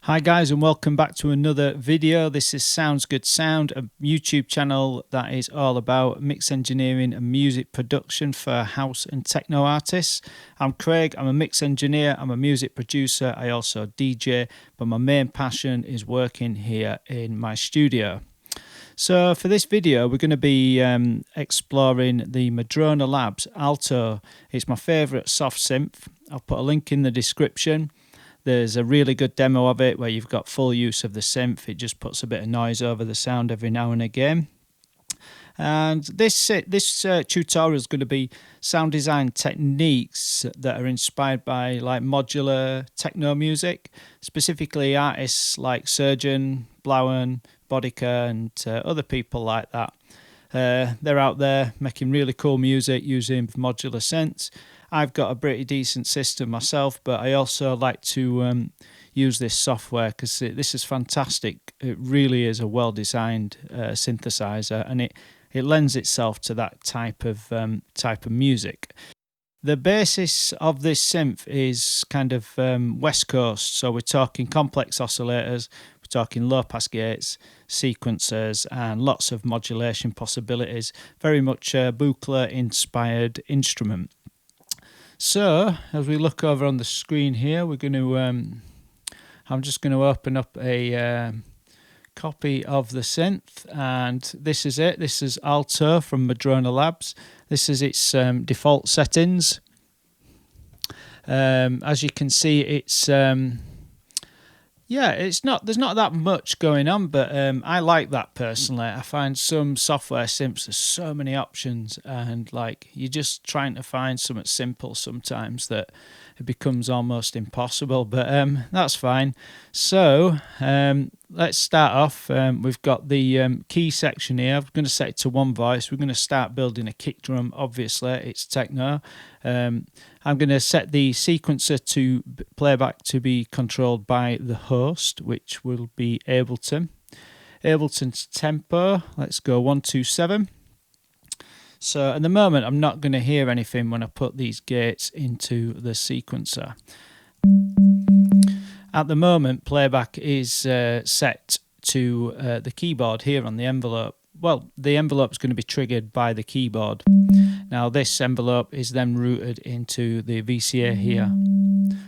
Hi guys, and welcome back to another video. This is Sounds Good Sound, a YouTube channel that is all about mix engineering and music production for house and techno artists. I'm Craig, I'm a mix engineer, I'm a music producer, I also DJ, but my main passion is working here in my studio. So for this video, we're going to be exploring the Madrona Labs Aalto. It's my favourite soft synth. I'll put a link in the description. There's a really good demo of it where you've got full use of the synth. It just puts a bit of noise over the sound every now and again. And this tutorial is going to be sound design techniques that are inspired by like modular techno music, specifically artists like Surgeon, Blawan, Boddika and other people like that. They're out there making really cool music using modular synths. I've got a pretty decent system myself, but I also like to use this software because this is fantastic. It really is a well-designed synthesizer, and it lends itself to that type of music. The basis of this synth is kind of West Coast, so we're talking complex oscillators, we're talking low-pass gates, sequencers, and lots of modulation possibilities. Very much a Buchla-inspired instrument. So, as we look over on the screen here, we're going to, I'm just going to open up a copy of the synth, and this is it. This is Alto from Madrona Labs. This is its default settings. As you can see, it's there's not that much going on, but I like that personally. I find some software synths, there's so many options, and like you're just trying to find something simple sometimes that it becomes almost impossible, but that's fine. So let's start off. We've got the key section here. I'm going to set it to one voice. We're going to start building a kick drum. Obviously, it's techno. I'm going to set the sequencer to playback to be controlled by the host, which will be Ableton. Ableton's tempo, let's go 127. So at the moment, I'm not going to hear anything when I put these gates into the sequencer. At the moment, playback is set to the keyboard here on the envelope. Well, the envelope is going to be triggered by the keyboard. Now this envelope is then routed into the VCA here.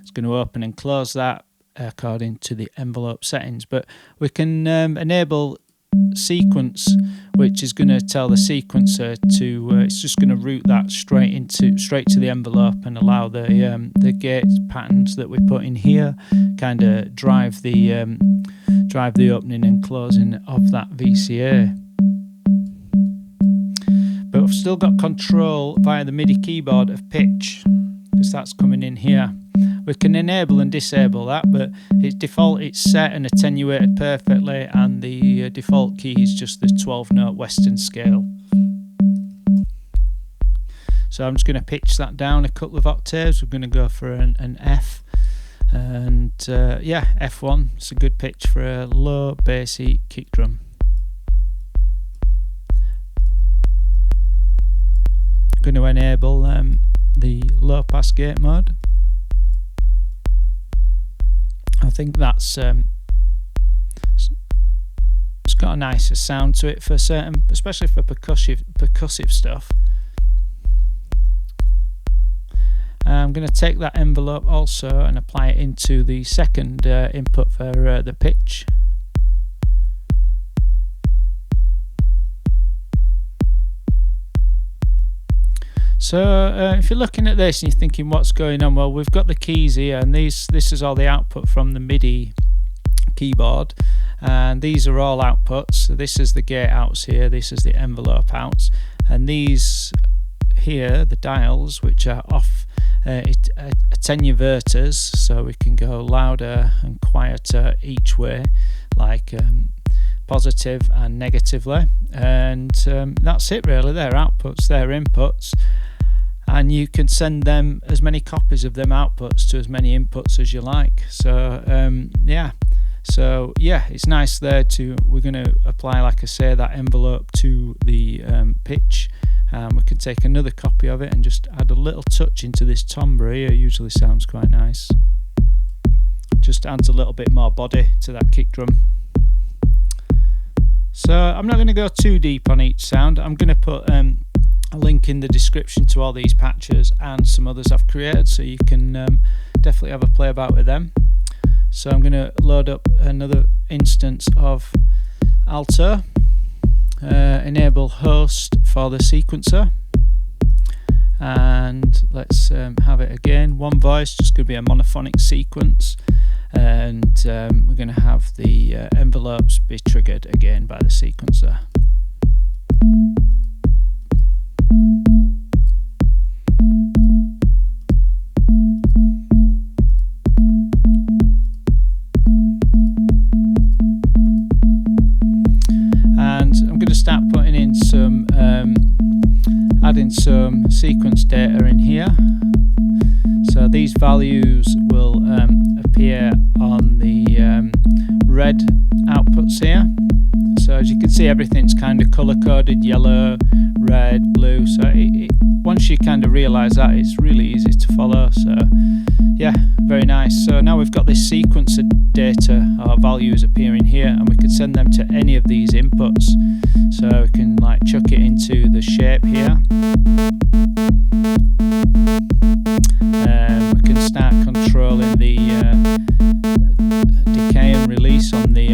It's going to open and close that according to the envelope settings. But we can enable sequence, which is going to tell the sequencer to it's just going to route that straight to the envelope and allow the gate patterns that we put in here kind of drive the opening and closing of that VCA. But we've still got control via the MIDI keyboard of pitch, because that's coming in here. We can enable and disable that, but its default, it's set and attenuated perfectly, and the default key is just the 12-note Western scale. So I'm just going to pitch that down a couple of octaves. We're going to go for an F, and yeah, F1. It's a good pitch for a low, bassy kick drum. Going to enable the low pass gate mode. I think that's it's got a nicer sound to it for certain, especially for percussive stuff. I'm going to take that envelope also and apply it into the second input for the pitch. So if you're looking at this and you're thinking what's going on, well, we've got the keys here, and this is all the output from the MIDI keyboard, and these are all outputs. So this is the gate outs here, this is the envelope outs, and these here, the dials, which are off attenuators, so we can go louder and quieter each way, like positive and negatively, and that's it really. They're outputs, they're inputs, and you can send them as many copies of them outputs to as many inputs as you like. So yeah, it's nice there. We're going to apply, like I say, that envelope to the pitch, We can take another copy of it and just add a little touch into this timbre here. It usually sounds quite nice. Just adds a little bit more body to that kick drum. So I'm not going to go too deep on each sound. I'm going to put a link in the description to all these patches and some others I've created, so you can definitely have a play about with them. So I'm going to load up another instance of Alto, enable host for the sequencer, and let's have it again. One voice, just going to be a monophonic sequence, and we're going to have the envelopes be triggered again by the sequencer. And I'm going to start putting in some adding some sequence data in here. So these values will appear on the red outputs here. So as you can see, everything's kind of color coded: yellow, red, blue. So once you kind of realize that, it's really easy to follow. So yeah, very nice. So now we've got this sequence of data or values appearing here, and we can send them to any of these inputs. So we can like chuck it into the shape here. We can start controlling the decay and release on the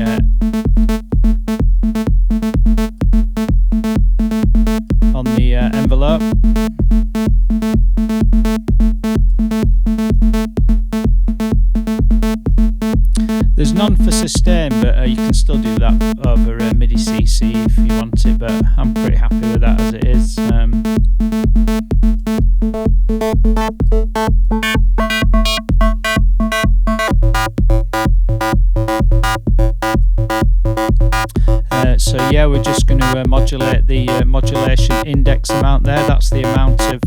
envelope. There's none for sustain, but you can still do that over MIDI CC if you want it, but I'm pretty happy with that as it is. So yeah, we're just going to modulate the modulation index amount there. That's the amount of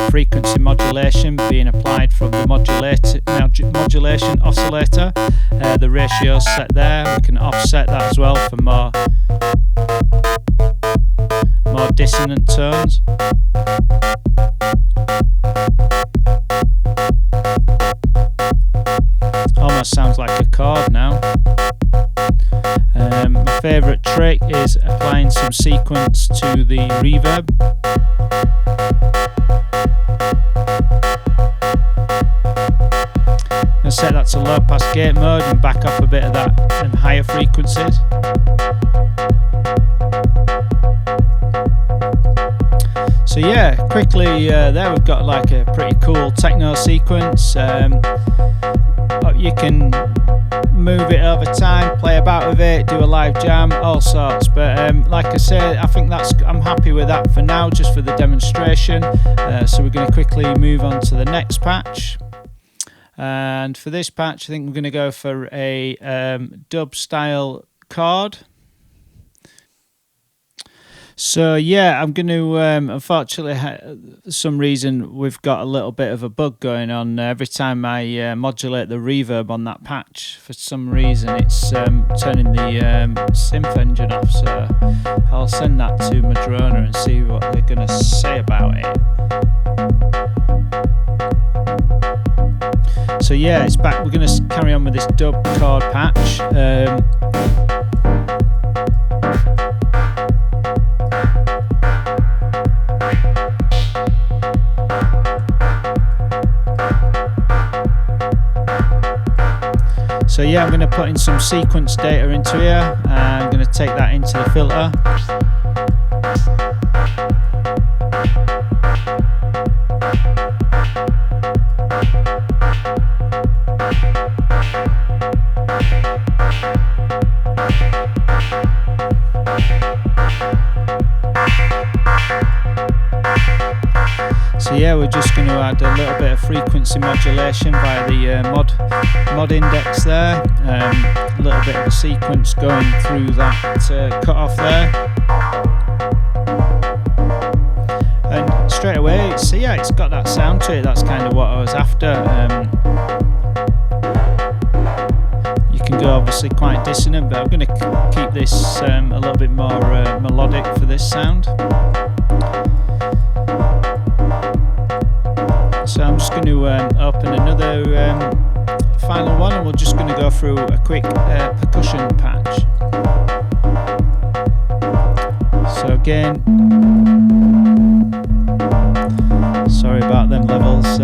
frequency modulation being applied from the modulation oscillator. The ratio's set there. We can offset that as well for more dissonant tones. Almost sounds like a chord now. My favourite trick is applying some sequence to the reverb. I'll set that to low pass gate mode and back off a bit of that and higher frequencies. So yeah, quickly there we've got like a pretty cool techno sequence. You can move it over time, play about with it, do a live jam, all sorts. But like I said, I think I'm happy with that for now, just for the demonstration. So we're going to quickly move on to the next patch. And for this patch, I think we're going to go for a dub style chord. So yeah, I'm going to, unfortunately, for some reason, we've got a little bit of a bug going on. Every time I modulate the reverb on that patch, for some reason, it's turning the synth engine off. So I'll send that to Madrona and see what they're going to say about it. So yeah, it's back. We're going to carry on with this dub chord patch. So yeah, I'm going to put in some sequence data into here, and I'm going to take that into the filter. So yeah, we're just going to add a little bit of frequency modulation via the mod index there. A little bit of a sequence going through that cutoff there. And straight away, it's got that sound to it. That's kind of what I was after. You can go obviously quite dissonant, but I'm going to keep this a little bit more melodic for this sound. another final one, and we're just going to go through a quick percussion patch. So again, sorry about them levels,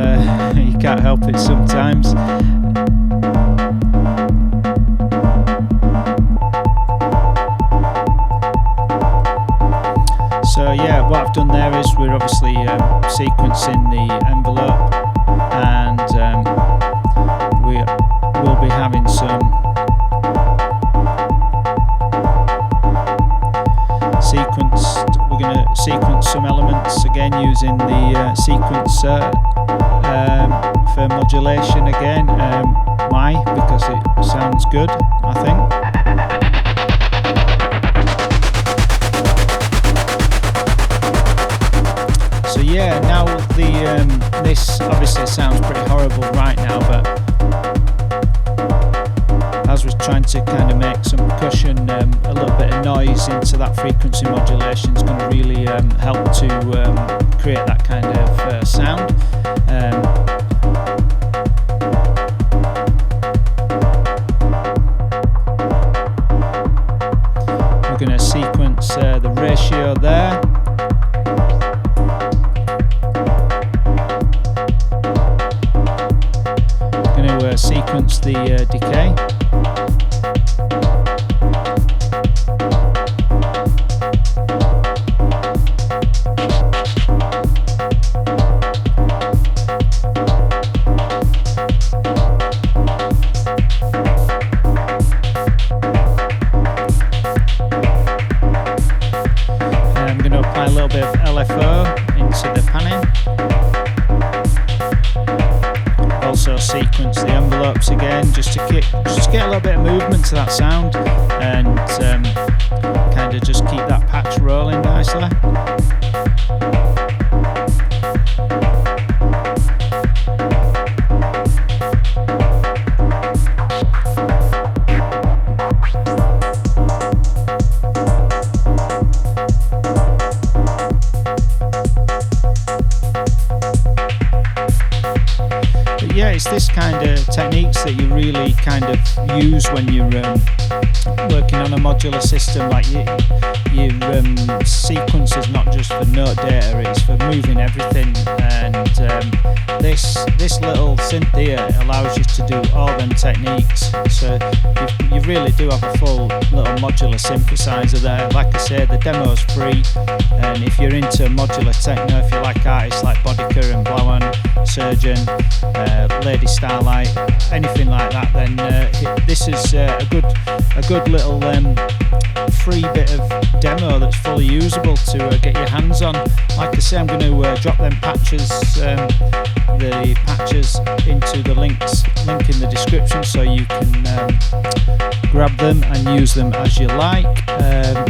you can't help it sometimes. So yeah, what I've done there is we're obviously sequencing the envelope, and we will be having some we're going to sequence some elements again using the sequencer for modulation again. Why? Because it sounds good, I think. So yeah, now this obviously sounds pretty horrible right now, but as we're trying to kind of make some percussion, a little bit of noise into that frequency modulation is going to really help to create that kind of sound. We're going to sequence the ratio there. We're going to sequence the decay. Sequence the envelopes again, just to get a little bit of movement to that sound, and kind of just keep that patch rolling nicely. Yeah, it's this kind of techniques that you really kind of use when you're working on a modular system. Like your sequence is not just for note data, it's for moving everything, and this little synth here allows you to do all them techniques. So you really do have a full little modular synthesizer there. Like I say, the demo's free, and if you're into modular techno, if you like artists like Boddika and Blawan, Surgeon, Lady Starlight, anything like that, then this is a good little free bit of demo that's fully usable to get your hands on. Like I say, I'm going to drop them patches, the patches into the link in the description, so you can grab them and use them as you like.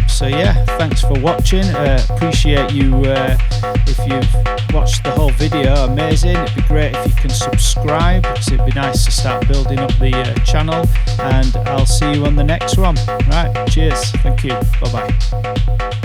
So yeah, thanks for watching. Appreciate you if you've watched the whole video. Amazing. It'd be great if you can subscribe, because it'd be nice to start building up the channel, and I'll see you on the next one. Right, cheers, thank you, bye bye.